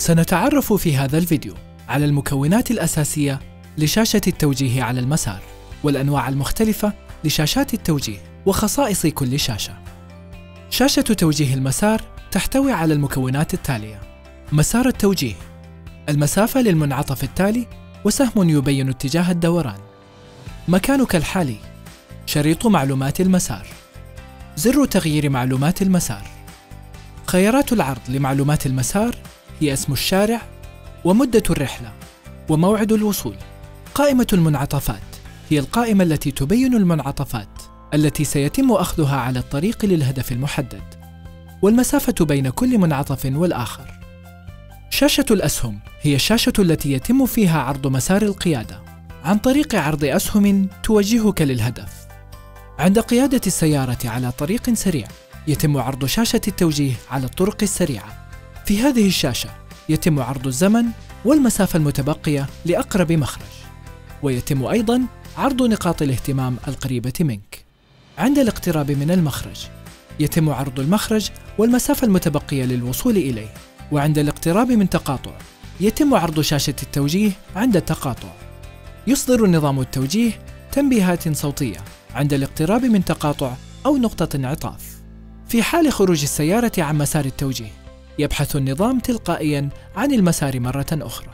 سنتعرف في هذا الفيديو على المكونات الأساسية لشاشة التوجيه على المسار، والأنواع المختلفة لشاشات التوجيه، وخصائص كل شاشة. شاشة توجيه المسار تحتوي على المكونات التالية: مسار التوجيه، المسافة للمنعطف التالي وسهم يبين اتجاه الدوران، مكانك الحالي، شريط معلومات المسار، زر تغيير معلومات المسار. خيارات العرض لمعلومات المسار هي اسم الشارع ومدة الرحلة وموعد الوصول. قائمة المنعطفات هي القائمة التي تبين المنعطفات التي سيتم أخذها على الطريق للهدف المحدد، والمسافة بين كل منعطف والآخر. شاشة الأسهم هي الشاشة التي يتم فيها عرض مسار القيادة عن طريق عرض أسهم توجهك للهدف. عند قيادة السيارة على طريق سريع يتم عرض شاشة التوجيه على الطرق السريعة. في هذه الشاشة يتم عرض الزمن والمسافة المتبقية لأقرب مخرج، ويتم أيضاً عرض نقاط الاهتمام القريبة منك. عند الاقتراب من المخرج يتم عرض المخرج والمسافة المتبقية للوصول إليه، وعند الاقتراب من تقاطع يتم عرض شاشة التوجيه عند التقاطع. يصدر نظام التوجيه تنبيهات صوتية عند الاقتراب من تقاطع أو نقطة انعطاف. في حال خروج السيارة عن مسار التوجيه يبحث النظام تلقائياً عن المسار مرة أخرى.